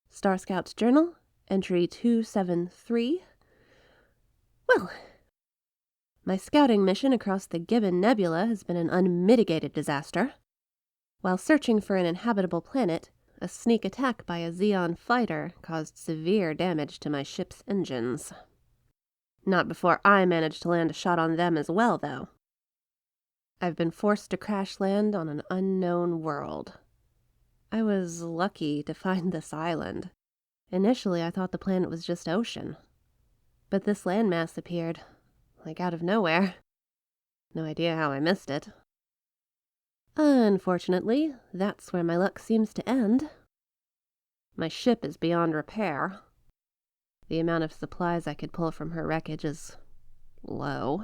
Star Scout's Journal, entry 273. Well, my scouting mission across the Gibbon Nebula has been an unmitigated disaster. While searching for an inhabitable planet, a sneak attack by a Xeon fighter caused severe damage to my ship's engines. Not before I managed to land a shot on them as well, though. I've been forced to crash land on an unknown world. I was lucky to find this island. Initially, I thought the planet was just ocean. But this landmass appeared, like out of nowhere. No idea how I missed it. Unfortunately, that's where my luck seems to end. My ship is beyond repair. The amount of supplies I could pull from her wreckage is low.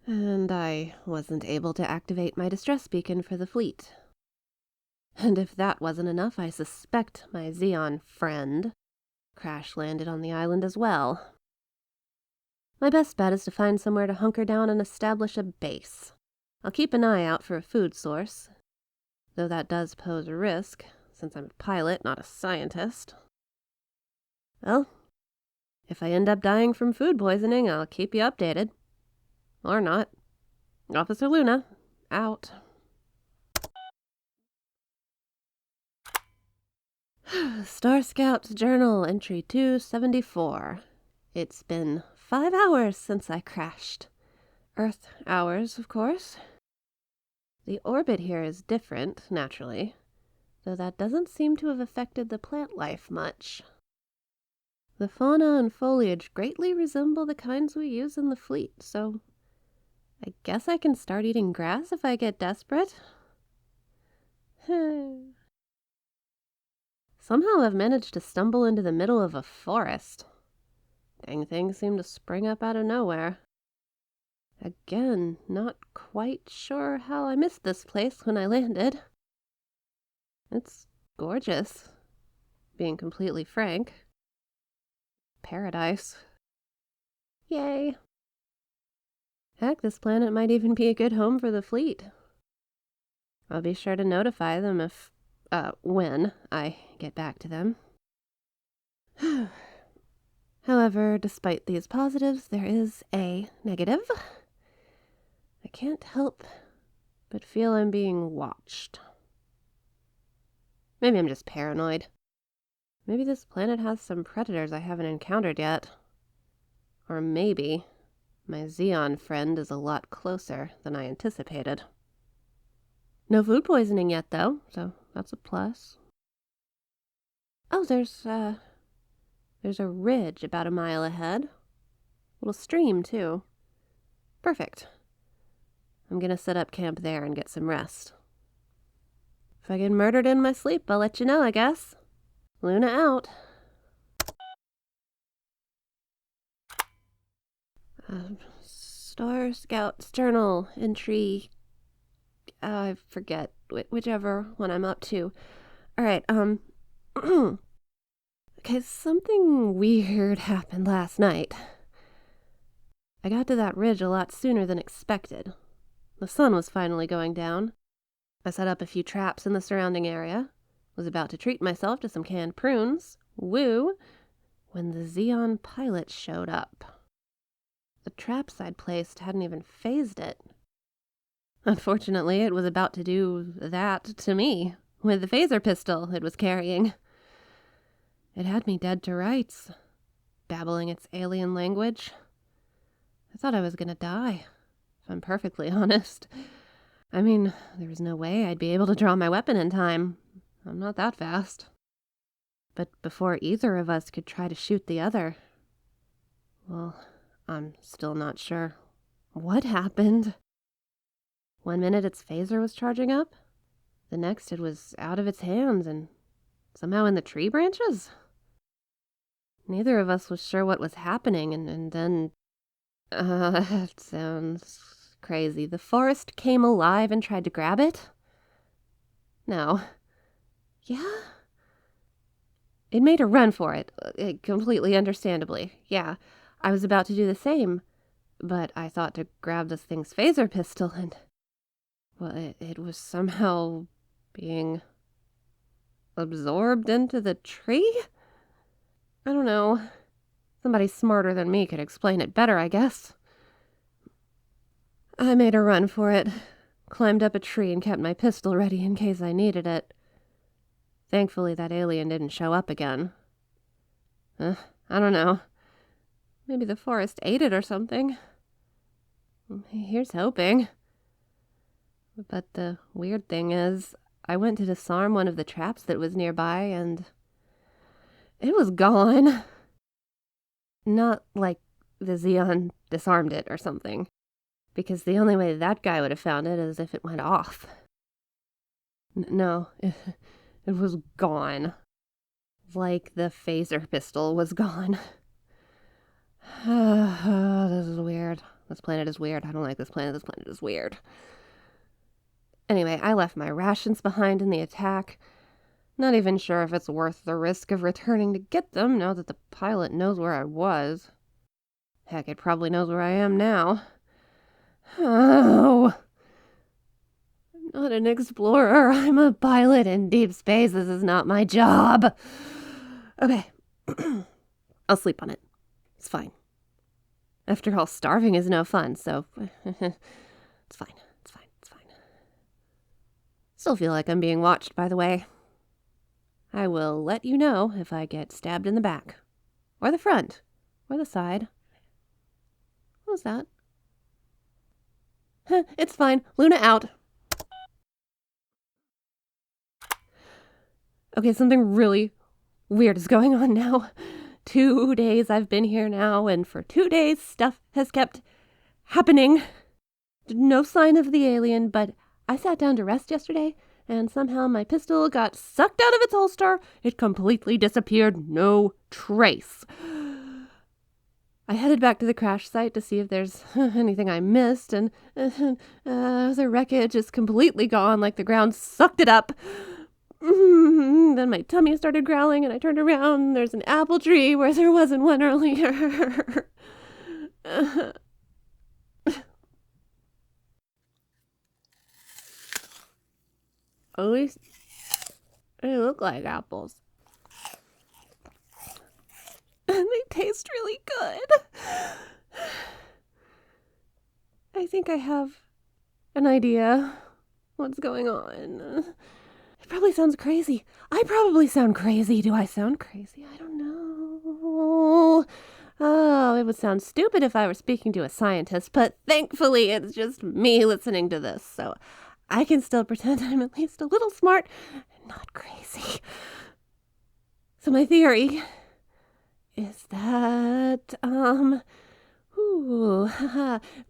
And I wasn't able to activate my distress beacon for the fleet. And if that wasn't enough, I suspect my Xeon friend crash-landed on the island as well. My best bet is to find somewhere to hunker down and establish a base. I'll keep an eye out for a food source, though that does pose a risk, since I'm a pilot, not a scientist. Well, if I end up dying from food poisoning, I'll keep you updated. Or not. Officer Luna, out. Star Scout's Journal, entry 274. It's been 5 hours since I crashed. Earth hours, of course. The orbit here is different, naturally, though that doesn't seem to have affected the plant life much. The fauna and foliage greatly resemble the kinds we use in the fleet, so I guess I can start eating grass if I get desperate. Somehow I've managed to stumble into the middle of a forest. Dang things seem to spring up out of nowhere. Again, not quite sure how I missed this place when I landed. It's gorgeous, being completely frank. Paradise. Yay. Heck, this planet might even be a good home for the fleet. I'll be sure to notify them when I get back to them. However, despite these positives, there is a negative. I can't help but feel I'm being watched. Maybe I'm just paranoid. Maybe this planet has some predators I haven't encountered yet. Or maybe my Xeon friend is a lot closer than I anticipated. No food poisoning yet, though, so that's a plus. Oh, there's a ridge about a mile ahead. Little stream, too. Perfect. I'm gonna set up camp there and get some rest. If I get murdered in my sleep, I'll let you know, I guess. Luna out. Star Scout's Journal, entry... I forget, whichever one I'm up to. Alright, okay, something weird happened last night. I got to that ridge a lot sooner than expected. The sun was finally going down. I set up a few traps in the surrounding area, was about to treat myself to some canned prunes, woo, when the Xeon pilot showed up. The traps I'd placed hadn't even phased it. Unfortunately, it was about to do that to me, with the phaser pistol it was carrying. It had me dead to rights, babbling its alien language. I thought I was gonna die, if I'm perfectly honest. I mean, there was no way I'd be able to draw my weapon in time. I'm not that fast. But before either of us could try to shoot the other, well, I'm still not sure what happened. 1 minute its phaser was charging up, the next it was out of its hands and somehow in the tree branches. Neither of us was sure what was happening, and then... it sounds crazy. The forest came alive and tried to grab it? No. Yeah? It made a run for it, completely understandably. Yeah, I was about to do the same, but I thought to grab this thing's phaser pistol and... well, it was somehow being absorbed into the tree? I don't know. Somebody smarter than me could explain it better, I guess. I made a run for it, climbed up a tree and kept my pistol ready in case I needed it. Thankfully, that alien didn't show up again. I don't know. Maybe the forest ate it or something. Here's hoping. But the weird thing is, I went to disarm one of the traps that was nearby, and it was gone. Not like the Xeon disarmed it or something, because the only way that guy would have found it is if it went off. No, it was gone. Like the phaser pistol was gone. This is weird. This planet is weird. I don't like this planet. This planet is weird. Anyway, I left my rations behind in the attack. Not even sure if it's worth the risk of returning to get them now that the pilot knows where I was. Heck, it probably knows where I am now. Oh. I'm not an explorer. I'm a pilot in deep space. This is not my job. Okay. I'll sleep on it. It's fine. After all, starving is no fun, so it's fine. It's fine. It's fine. Still feel like I'm being watched, by the way. I will let you know if I get stabbed in the back, or the front, or the side. What was that? It's fine. Luna out. Okay, something really weird is going on now. 2 days I've been here now, and for 2 days stuff has kept happening. No sign of the alien, but I sat down to rest yesterday, and somehow my pistol got sucked out of its holster. It completely disappeared. No trace. I headed back to the crash site to see if there's anything I missed, and the wreckage is completely gone, like the ground sucked it up. Then my tummy started growling, and I turned around, and there's an apple tree where there wasn't one earlier. At least they look like apples. And they taste really good. I think I have an idea what's going on. It probably sounds crazy. I probably sound crazy. Do I sound crazy? I don't know. Oh, it would sound stupid if I were speaking to a scientist, but thankfully it's just me listening to this, so I can still pretend I'm at least a little smart and not crazy. So my theory is that,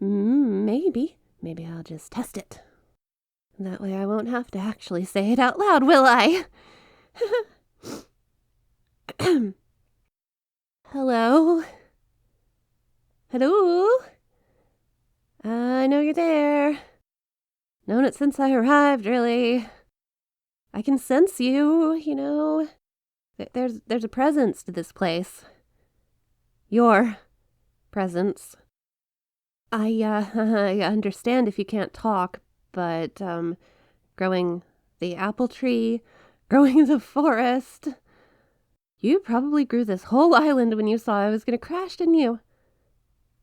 maybe I'll just test it. That way I won't have to actually say it out loud, will I? Hello? Hello? I know you're there. Known it since I arrived, really. I can sense you, you know. There's a presence to this place. Your presence. I understand if you can't talk, but, growing the apple tree, growing the forest. You probably grew this whole island when you saw I was going to crash, didn't you?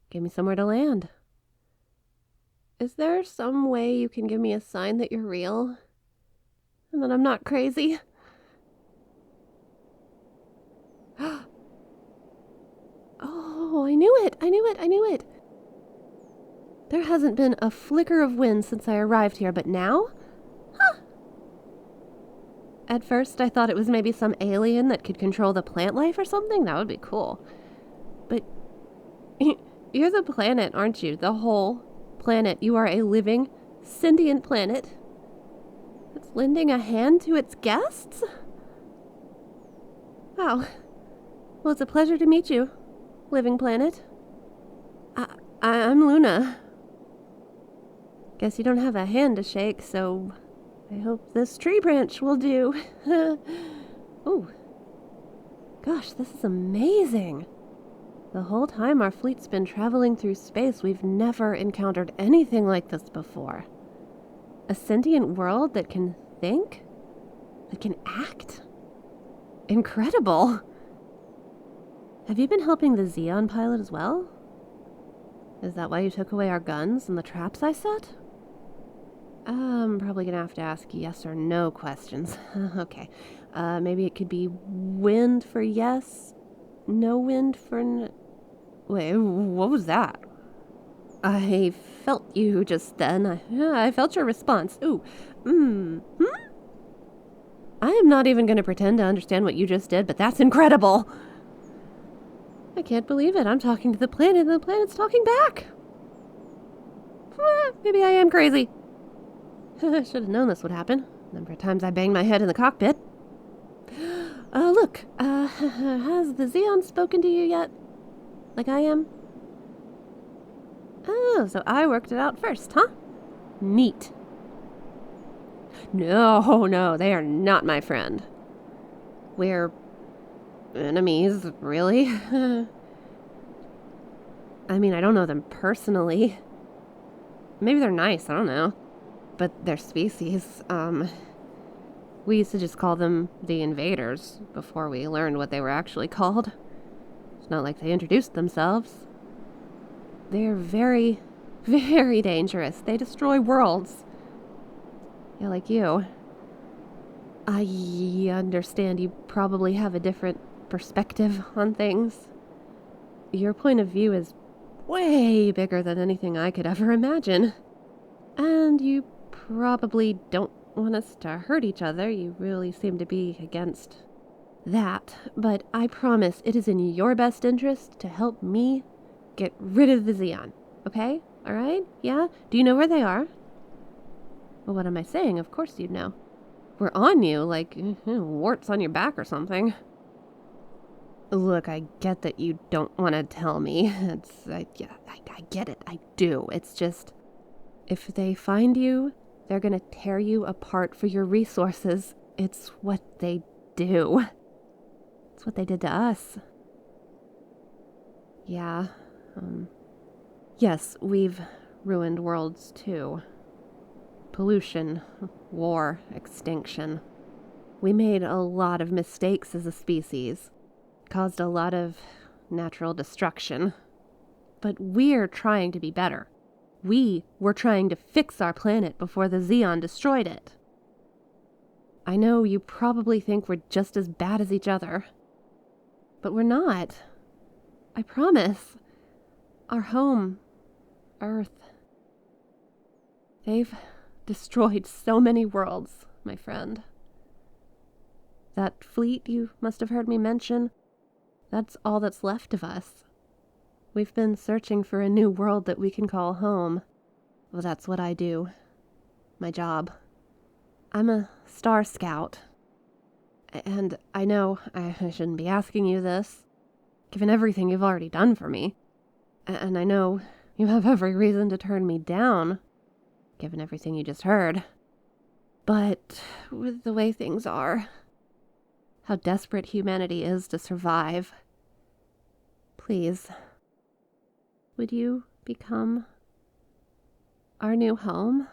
Gave me somewhere to land. Is there some way you can give me a sign that you're real? And that I'm not crazy? Oh, I knew it. There hasn't been a flicker of wind since I arrived here, but now? Huh. At first, I thought it was maybe some alien that could control the plant life or something. That would be cool. But you're the planet, aren't you? The whole planet. You are a living, sentient planet that's lending a hand to its guests? Wow. Well, it's a pleasure to meet you, living planet. I'm Luna. Guess you don't have a hand to shake, so I hope this tree branch will do. Oh. Gosh, this is amazing. The whole time our fleet's been traveling through space, we've never encountered anything like this before. A sentient world that can think? That can act? incredible. Have you been helping the Xeon pilot as well? Is that why you took away our guns and the traps I set? I'm probably gonna have to ask yes or no questions. Okay. Maybe it could be wind for yes, no wind for Wait, what was that? I felt you just then. I felt your response. Ooh. I am not even gonna pretend to understand what you just did, but that's incredible. I can't believe it. I'm talking to the planet and the planet's talking back. Maybe I am crazy. I should have known this would happen. Number of times I banged my head in the cockpit. Look, has the Xeon spoken to you yet? Like I am? Oh, so I worked it out first, huh? Neat. No, they are not my friend. We're enemies, really. I mean, I don't know them personally. Maybe they're nice, I don't know. But their species, we used to just call them the invaders before we learned what they were actually called. It's not like they introduced themselves. They're very, very dangerous. They destroy worlds. Yeah, like you. I understand you probably have a different perspective on things. Your point of view is way bigger than anything I could ever imagine. And you probably don't want us to hurt each other. You really seem to be against that. But I promise it is in your best interest to help me get rid of the Xeon. Okay? Alright? Yeah? Do you know where they are? Well, what am I saying? Of course you'd know. We're on you, like warts on your back or something. Look, I get that you don't want to tell me. I get it. I do. It's just, if they find you, they're gonna tear you apart for your resources. It's what they do. It's what they did to us. Yeah. Yes, we've ruined worlds too. Pollution, war, extinction. We made a lot of mistakes as a species. Caused a lot of natural destruction. But we're trying to be better. We were trying to fix our planet before the Xeon destroyed it. I know you probably think we're just as bad as each other. But we're not. I promise. Our home, Earth. They've destroyed so many worlds, my friend. That fleet you must have heard me mention, that's all that's left of us. We've been searching for a new world that we can call home. Well, that's what I do. My job. I'm a star scout. And I know I shouldn't be asking you this, given everything you've already done for me. And I know you have every reason to turn me down, given everything you just heard. But with the way things are, how desperate humanity is to survive, please, would you become our new home?